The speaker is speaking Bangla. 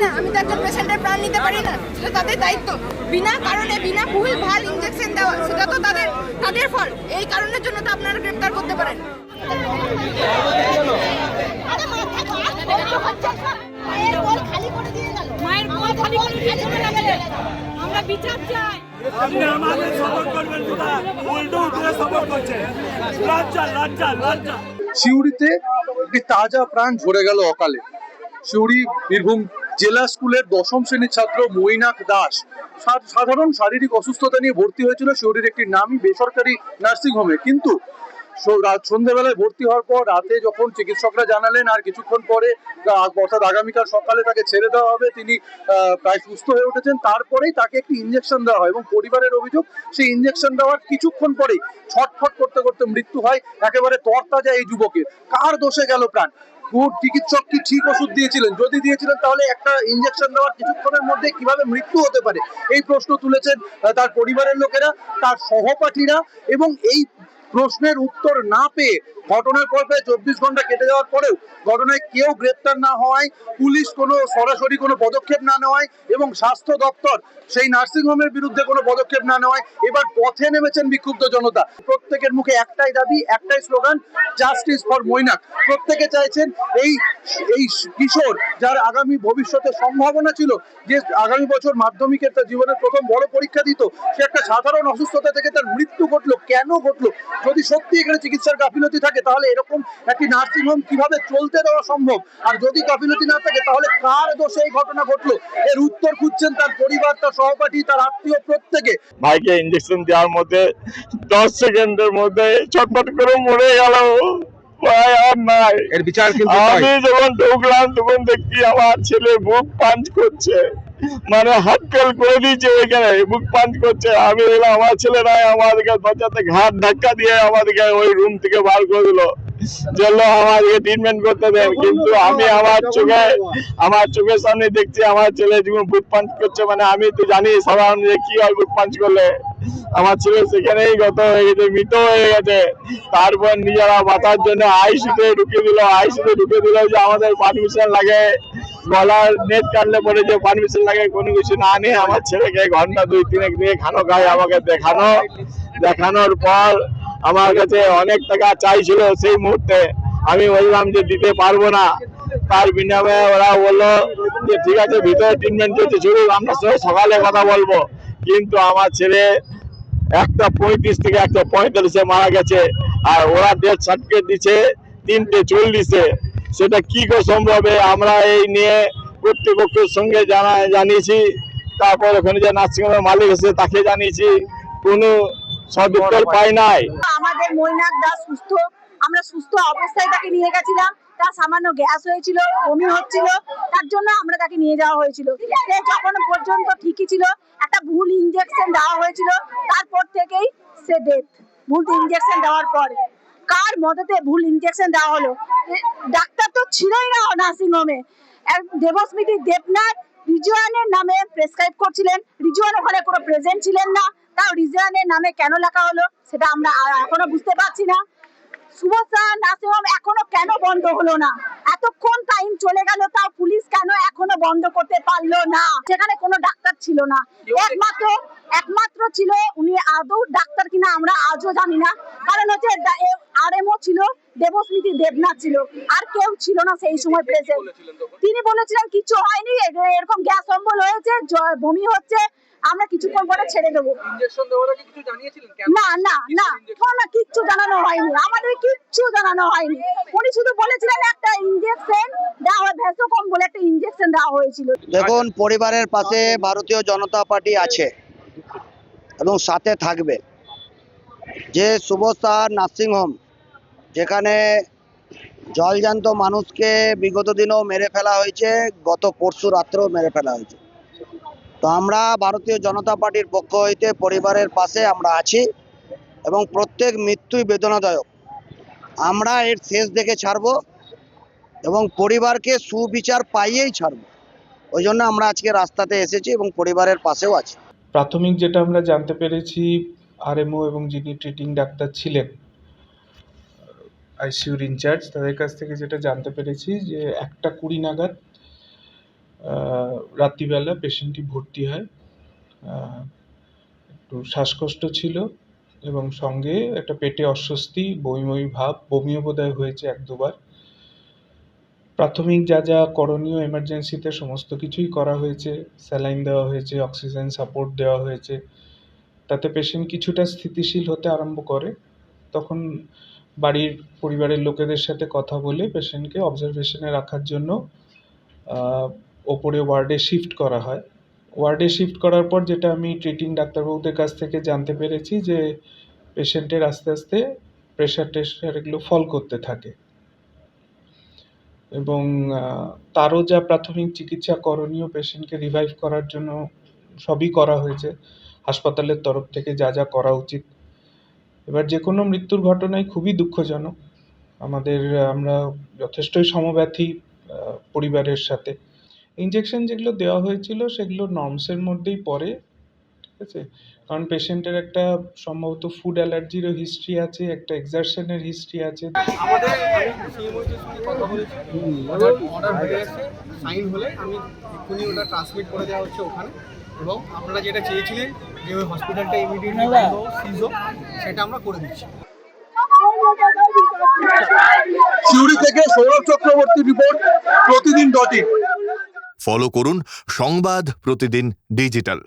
না, আমি তো একজন পেশেন্টের প্রাণ নিতে পারি না, সেটা তাদের দায়িত্ব। বিনা কারণে বিনা ভুল ভাল ইনজেকশন দেওয়া সেটা তো তাদের ফল। এই কারণের জন্য তো আপনারা গ্রেফতার করতে পারেন। আমরা বিচার চাই। আপনি আমাদের সাপোর্ট করবেন না, উল্টো উল্টো সাপোর্ট করছেন। লজ্জা লজ্জা লজ্জা। সিউড়িতে একটি তাজা প্রাণ ঝরে গেল অকালে। সিউড়ি বীরভূম জেলা স্কুলের দশম শ্রেণীর ছাত্র মৈনাক দাস সাধারণ শারীরিক অসুস্থতা নিয়ে ভর্তি হয়েছিল সিউড়ির একটি নামী বেসরকারি নার্সিংহোমে, কিন্তু সন্ধ্যেবেলায় ভর্তি হওয়ার পর রাতে যখন চিকিৎসকরা জানালেন আর কিছুক্ষণ পরে অর্থাৎ আগামীকাল সকালে তাকে ছেড়ে দেওয়া হবে, তিনি প্রায় সুস্থ হয়ে উঠেছেন। তারপরেই তাকে একটি ইঞ্জেকশন দেওয়া হয় এবং পরিবারের অভিযোগ সেই ইঞ্জেকশন দেওয়ার কিছুক্ষণ পরেই ছটফট করতে করতে মৃত্যু হয় একেবারে তরতাজা এই যুবকের। কার দোষে গেল প্রাণ? চিকিৎসক কি ঠিক ওষুধ দিয়েছিলেন? যদি দিয়েছিলেন তাহলে একটা ইঞ্জেকশন দেওয়ার কিছুক্ষণের মধ্যে কিভাবে মৃত্যু হতে পারে? এই প্রশ্ন তুলেছেন তার পরিবারের লোকেরা, তার সহপাঠীরা, এবং এই প্রশ্নের উত্তর না পেয়ে ঘটনার পর প্রায় 24 ঘন্টা কেটে যাওয়ার পরেও ঘটনায় কেউ গ্রেপ্তার না হওয়ায়, পুলিশ কোনো সরাসরি কোনো পদক্ষেপ না নেওয়ায় এবং স্বাস্থ্য দপ্তর সেই নার্সিংহোমের বিরুদ্ধে কোনো পদক্ষেপ না নেওয়ায় এবার পথে নেমেছেন বিক্ষুব্ধ জনতা। প্রত্যেকের মুখে একটাই দাবি, একটাই স্লোগান, জাস্টিস ফর মৈনাক। প্রত্যেকে চাইছেন এই কিশোর, যার আগামী ভবিষ্যতে সম্ভাবনা ছিল, যে আগামী বছর মাধ্যমিকের তার জীবনের প্রথম বড় পরীক্ষা দিত, সে একটা সাধারণ অসুস্থতা থেকে তার মৃত্যু ঘটলো। কেন ঘটলো? যদি সত্যি এখানে চিকিৎসার গাফিলতি থাকে তাহলে এরকম একটি নার্সিংহোম কিভাবে চলতে দেওয়া সম্ভব? আর যদি গাফিলতি না থাকে তাহলে কার দোষে এই ঘটনা ঘটলো? এর উত্তর খুঁজছেন তার পরিবার, তার সহপাঠী, তার আত্মীয়, প্রত্যেকে। ভাইকে ইঞ্জেকশন দেওয়ার মধ্যে 10 সেকেন্ডের মধ্যে ছটফট করে মরে গেল। এর বিচার কিন্তু আমি যখন ঢুকলাম তখন দেখি আমার ছেলে বুক পাঞ্চ করছে, মানে হাত ফেল করে দিয়েছে, ওইখানে বুক পাঞ্চ করছে। আমি এলাম, আমার ছেলে নাই, আমাদেরকে বাচ্চাতে ঘাট ধাক্কা দিয়ে আমাদেরকে ওই রুম থেকে বার করে দিল, চলো আমাদেরকে ট্রিটমেন্ট করতে দেন। কিন্তু আমি আমার চোখের সামনে দেখছি আমার ছেলে যখন বুক পাঞ্চ করছে, মানে আমি তো জানি সাধারণ যে কি হয় বুক পাঞ্চ করলে। আমার ছেলে সেখানেই গত হয়ে গেছে, মৃত হয়ে গেছে। তারপর নিজেরা বাঁচার জন্য আইসিতে ঢুকে দিল যে আমাদের পারমিশন লাগে, গলার নেট কাটলে পরে যে পারমিশন লাগে, কোনো কিছু না নিয়ে আমার ছেলেকে ঘন্টা 2-3 দিয়ে খানো খায় আমাকে দেখানোর পর আমার কাছে অনেক টাকা চাইছিল। সেই মুহূর্তে আমি বললাম যে দিতে পারবো না। তার বিনিময়ে ওরা বললো যে ঠিক আছে, ভিতরে ট্রিটমেন্ট চলছে, চলুন আমরা সকালে কথা বলবো। কিন্তু আমার ছেলে 1:35 থেকে 1:45 মারা গেছে, আর ওরা ডেথ সার্টিফিকেট দিচ্ছে 3:40। সেটা কি করে সম্ভব? আমরা এই নিয়ে কর্তৃপক্ষের সঙ্গে জানিয়েছি, তারপর ওখানে যে নার্সিংহোমের মালিক এসে তাকে জানিয়েছি, কোনো সদুত্তর পাই নাই। আমাদের মৈনাক দাস সুস্থ, আমরা সুস্থ অবস্থায় তাকে নিয়ে গেছিলাম। তার সামান্য গ্যাস হয়েছিল, বমি হচ্ছিল, তার জন্য আমরা তাকে নিয়ে যাওয়া হয়েছিল। সে যখন পর্যন্ত ঠিকই ছিল, একটা ভুল ইনজেকশন দেওয়া হয়েছিল, তারপর থেকেই সে ডেথ। ভুল ইনজেকশন দেওয়ার পর কার মদতে ভুল ইনজেকশন দেওয়া হলো? ডাক্তার তো ছিলই না নার্সিংহোমে। দেবস্মিতি দেবনাথ রিজওয়ানের নামে প্রেসক্রাইব করছিলেন, রিজওয়ান ওখানে কোনো প্রেজেন্ট ছিলেন না। তাও রিজওয়ানের নামে কেন লেখা হলো সেটা আমরা এখনো বুঝতে পারছি না। সুভাষা নার্সিংহোম এখনো কেন বন্ধ হলো না? এতক্ষণ টাইম চলে গেল, তাও পুলিশ কেন এখনো বন্ধ করতে পারলো না? সেখানে কোনো ডাক্তার ছিল না, একমাত্র ছিল, উনি আদৌ ডাক্তার কিনা আমরা আজও জানি না। কারণ হচ্ছে আরএমও ছিল, দেবস্মিতি দেবনাথ ছিল, আর কেউ ছিল না সেই সময় প্রেজেন্ট। তিনি বলেছিলেন কিছু হয়নি, এরকম গ্যাস অম্বল হয়েছে, বমি হচ্ছে, আমরা কিছুক্ষণ পরে ছেড়ে দেবো। না কিচ্ছু জানানো হয়নি, আমাদের কিচ্ছু জানানো হয়নি। উনি শুধু বলেছিলেন একটা ইনজেকশন দেওয়া হয়, ভ্যাসোকম বলে একটা ইনজেকশন দেওয়া হয়েছিল। দেখুন, পরিবারের পাশে ভারতীয় জনতা পার্টি আছে এবং সাথে থাকবে। যে শুভসা নার্সিংহোম, যেখানে জলজান্ত মানুষকে বিগত দিনেও মেরে ফেলা হয়েছে, গত পরশু রাত্রেও মেরে ফেলা হয়েছে, তো আমরা ভারতীয় জনতা পার্টির পক্ষ হইতে পরিবারের পাশে আমরা আছি এবং প্রত্যেক মৃত্যুই বেদনাদায়ক। আমরা এর শেষ দেখে ছাড়ব এবং পরিবারকে সুবিচার পাইয়েই ছাড়ব। ওই জন্য আমরা আজকে রাস্তাতে এসেছি এবং পরিবারের পাশেও আছি। প্রাথমিক যেটা আমরা জানতে পেরেছি, আরএমও এবং যিনি ট্রিটিং ডাক্তার ছিলেন, আইসিইউর ইনচার্জ, তাদের কাছ থেকে যেটা জানতে পেরেছি যে 1:20 নাগাদ রাত্রিবেলা পেশেন্টটি ভর্তি হয়। একটু শ্বাসকষ্ট ছিল এবং সঙ্গে একটা পেটে অস্বস্তি, বমি বমি ভাব, বমিও বোধহয় হয়েছে 1-2 বার। প্রাথমিক যা যা করণীয় এমার্জেন্সিতে সমস্ত কিছুই করা হয়েছে। স্যালাইন দেওয়া হয়েছে, অক্সিজেন সাপোর্ট দেওয়া হয়েছে। তাতে পেশেন্ট কিছুটা স্থিতিশীল হতে আরম্ভ করে। তখন বাড়ির পরিবারের লোকেদের সাথে কথা বলে পেশেন্টকে অবজারভেশনে রাখার জন্য ওপরে ওয়ার্ডে শিফট করা হয়। ওয়ার্ডে শিফট করার পর যেটা আমি ট্রিটিং ডাক্তারবাবুদের কাছ থেকে জানতে পেরেছি যে পেশেন্টের আস্তে আস্তে প্রেশার টেশার এগুলো ফল করতে থাকে এবং তারও যা প্রাথমিক চিকিৎসা করণীয় পেশেন্টকে রিভাইভ করার জন্য সবই করা হয়েছে হাসপাতালের তরফ থেকে, যা যা করা উচিত। এবার যে কোনো মৃত্যুর ঘটনাই খুবই দুঃখজনক। আমরা যথেষ্টই সমব্যথী পরিবারের সাথে। ইনজেকশন যেগুলো দেওয়া হয়েছিল সেগুলো নর্মসের মধ্যেই পড়ে, ঠিক আছে? কারণ পেশেন্টের একটা সম্ভবত ফুড অ্যালার্জিরও হিস্ট্রি আছে, একটা এক্সারশনের হিস্ট্রি আছে। আমাদের আমি সিএমওইটির সঙ্গে কথা বলেছি, অর্ডার হয়ে গেছে, সাইন হলে আমি এক্ষুনি ওটা ট্রান্সমিট করে দেওয়া হচ্ছে ওখানে। এবং আপনারা যেটা চেয়েছিলেন যে ওই হসপিটালটা ইমিডিয়েটলি সিজ হোক, সেটা আমরা করে দিচ্ছি। সিউড়ি থেকে সৌরভ চক্রবর্তী রিপোর্ট, প্রতিদিন .in। ফলো করুন সংবাদ প্রতিদিন ডিজিটাল।